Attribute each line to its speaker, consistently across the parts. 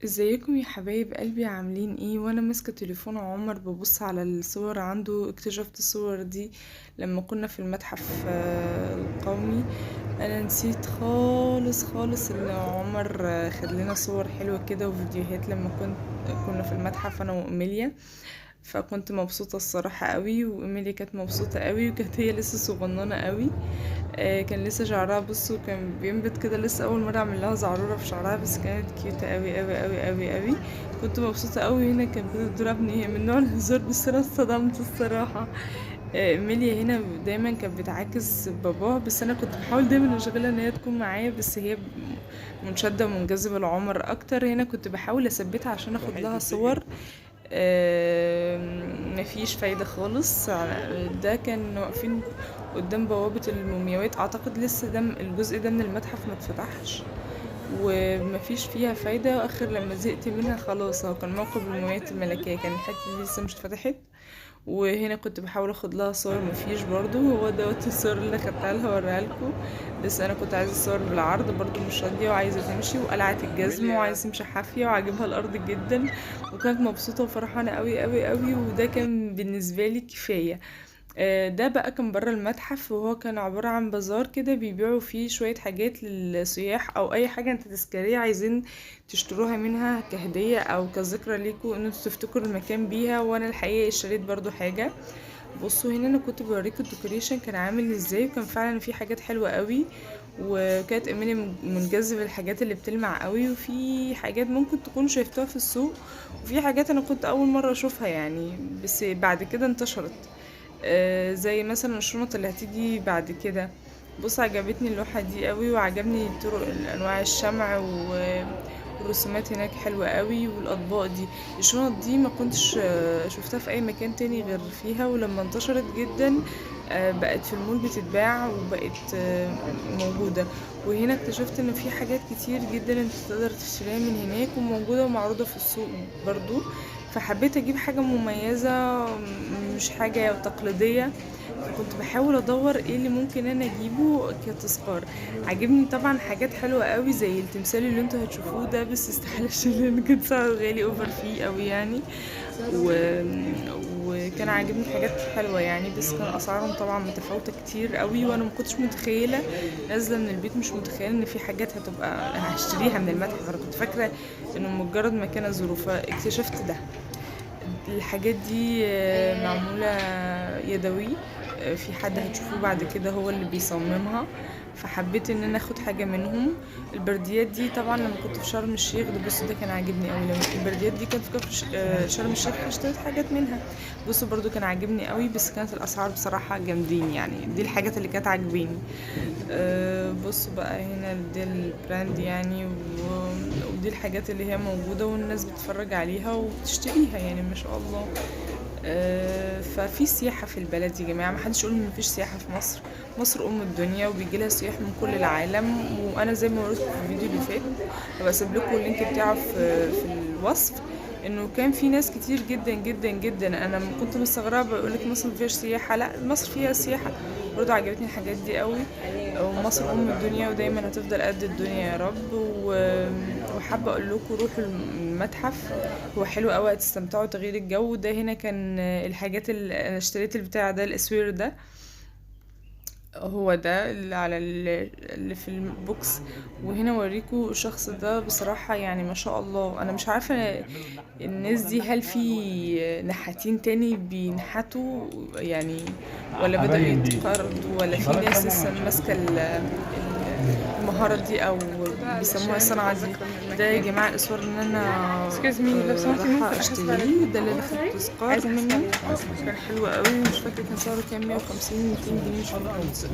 Speaker 1: ازيكم يا حبايب قلبي، عاملين ايه؟ وانا ماسكه تليفون عمر ببص على الصور عنده. اكتشفت الصور دي لما كنا في المتحف القومي. انا نسيت خالص خالص ان عمر خد لنا صور حلوه كده وفيديوهات لما كنا في المتحف انا واميليا. فكنت مبسوطه الصراحه قوي، واميليا كانت مبسوطه قوي، وكانت هي لسه صغننه قوي. كان لسه شعرها، بصوا كان بينبت كده، لسه اول مره اعمل لها زعروره في شعرها، بس كانت كيوتة قوي قوي قوي قوي قوي. كنت مبسوطه قوي. هنا كانت بتضربني، هي من نوع الهزار، بس انا اتصدمت الصراحه. ميليا هنا دايما كانت بتعاكس باباها، بس انا كنت بحاول دايما اشغلها ان هي تكون معايا، بس هي منشده ومنجذبه لعمر اكتر. هنا كنت بحاول اثبتها عشان اخد لها صور. مفيش فايدة خالص. ده كان واقفين قدام بوابة المومياوات، اعتقد لسه ده الجزء ده من المتحف ما اتفتحش، ومفيش فيها فايدة. واخر لما زهقت منها خلاص، هو كان موقف المومياوات الملكية، كان الحتة دي لسه مش اتفتحت. وهنا كنت بحاول اخد لها صور، مفيش برضو. هو دوت الصور اللي خدتها لها وريها لكم. بس انا كنت عايزه الصور بالعرض برضو، مش راضيه، وعايزه تمشي وقلعت الجزمه وعايزه تمشي حافيه وعاجبها الارض جدا، وكانت مبسوطه وفرحانه قوي قوي قوي. وده كان بالنسبه لي كفايه. ده بقى كان برا المتحف، وهو كان عبارة عن بازار كده بيبيعوا فيه شوية حاجات للسياح، او اي حاجة انت تذكارية عايزين تشتروها منها كهدية او كذكرى ليكوا ان انتوا تفتكروا المكان بيها. وانا الحقيقة اشتريت برضو حاجة. بصوا هنا انا كنت بوريكم الديكوريشن كان عامل ازاي، وكان فعلا في حاجات حلوة قوي. وكانت اماني منجذب الحاجات اللي بتلمع قوي، وفي حاجات ممكن تكون شايفتوها في السوق، وفي حاجات انا كنت اول مرة اشوفها يعني، بس بعد كده انتشرت. زي مثلا الشنط اللي هتيجي بعد كده. بص عجبتني اللوحة دي قوي، وعجبني طرق انواع الشمع والرسومات هناك حلوة قوي، والاطباق دي. الشنط دي ما كنتش شفتها في اي مكان تاني غير فيها، ولما انتشرت جدا بقت في المول بتتباع، وبقت موجودة. وهنا اكتشفت ان في حاجات كتير جدا انت تقدر تشتريها من هناك، وموجودة ومعروضة في السوق برضو. فحبيت اجيب حاجة مميزة، مش حاجة تقليدية. كنت بحاول ادور ايه اللي ممكن انا اجيبه كتذكار. عجبني طبعا حاجات حلوة قوي زي التمثال اللي انتوا هتشوفوه ده، بس استحالة اشيل لان كان سعره غالي اوفر فيه قوي يعني. و... وكان عاجبني حاجات حلوة يعني، بس كان اسعارهم طبعا متفاوتة كتير قوي، وانا ما كنتش متخيلة. نازلة من البيت مش متخيلة ان في حاجات هتبقى هشتريها من المتحف. انا كنت فاكرة انه مجرد مكان ازوره، فاكتشفت ده. الحاجات دي معمولة يدوي. في حد هتشوفوه بعد كده هو اللي بيصممها. فحبيت ان انا اخد حاجة منهم. البرديات دي طبعا لما كنت في شرم الشيخ، ده بصوا ده كان عاجبني قوي. لما البرديات دي كانت في شرم الشيخ، اشتريت حاجات منها. بصوا برضو كان عاجبني قوي، بس كانت الاسعار بصراحة جامدين يعني. دي الحاجات اللي كانت عاجبيني. بصوا بقى هنا دي البراند يعني، ودي الحاجات اللي هي موجودة والناس بتتفرج عليها وبتشتريها يعني، ما شاء الله. ففي سياحة في البلد يا جماعة، محدش يقول ان مفيش سياحة في مصر. مصر ام الدنيا، وبيجي لها سياح من كل العالم. وانا زي ما وريتكم في الفيديو اللي فات، هبقى اسيب لكم اللينك بتاعه في الوصف، انه كان في ناس كتير جدا جدا جدا. انا كنت مستغربه، بقولك مصر مفيهاش سياحه. لا، مصر فيها سياحه برضه. عجبتني الحاجات دي قوي. ومصر ام الدنيا، ودايما هتفضل قد الدنيا يا رب. وحابه اقول لكم روحوا المتحف، هو حلو قوي، هتستمتعوا تغيير الجو. ده هنا كان الحاجات اللي انا اشتريت البتاع ده، الاسوير ده. هو ده اللي على اللي في البوكس. وهنا اوريكم الشخص ده، بصراحة يعني ما شاء الله. انا مش عارفة الناس دي هل في نحاتين تاني بينحتوا يعني، ولا بدأوا يتقرضوا، ولا في ناس لسه ماسكة المهارة دي، او بيسموها الصنعة دي. ده يا جماعة الاسوار اللي انا رايحة اشتريه، ده اللي دخلت تذكار منه. كان حلو قوي، مش فاكرة كان سعره كام، 150 200 جنيه،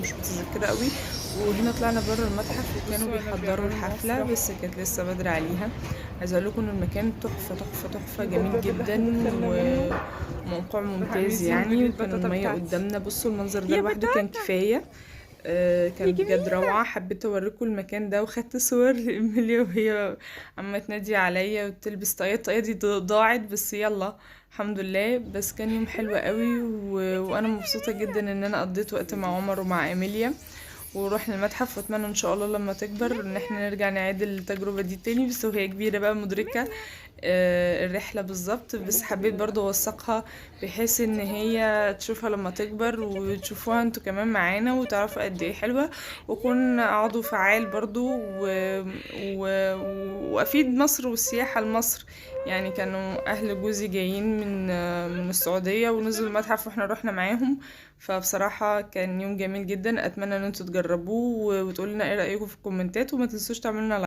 Speaker 1: مش متذكرة قوي. وهنا طلعنا بره المتحف، وكانوا بيحضروا الحفلة، بس كانت لسه بدري عليها. عايزة اقول لكم ان المكان تحفة تحفة تحفة، جميل جدا وموقع ممتاز يعني. وكان المية قدامنا، بصوا المنظر ده لوحده كان كفاية. كان بجد روعة. حبيت اوريكم المكان ده، وخدت صور لإيميليا وهي عمالة تنادي عليا وتلبس طاقية. الطاقية دي ضاعت، بس يلا الحمد لله. بس كان يوم حلو قوي، وانا مبسوطة جدا ان انا قضيت وقت مع عمر ومع ايميليا. ورحنا المتحف، واتمنى ان شاء الله لما تكبر ان احنا نرجع نعيد التجربة دي تاني، بس وهي كبيرة بقى مدركة الرحلة بالظبط. بس حبيت برضو اوثقها بحيث ان هي تشوفها لما تكبر، وتشوفوها انتوا كمان معانا وتعرفوا قد ايه حلوة، واكون عضو فعال برضو و... وافيد مصر والسياحة لمصر. يعني كانوا اهل جوزي جايين من السعودية ونزلوا المتحف واحنا رحنا معاهم، فبصراحة كان يوم جميل جدا. اتمنى ان انتوا تجربوه وتقولوا لنا ايه رأيكم في الكومنتات، وما تنسوش تعملوا لنا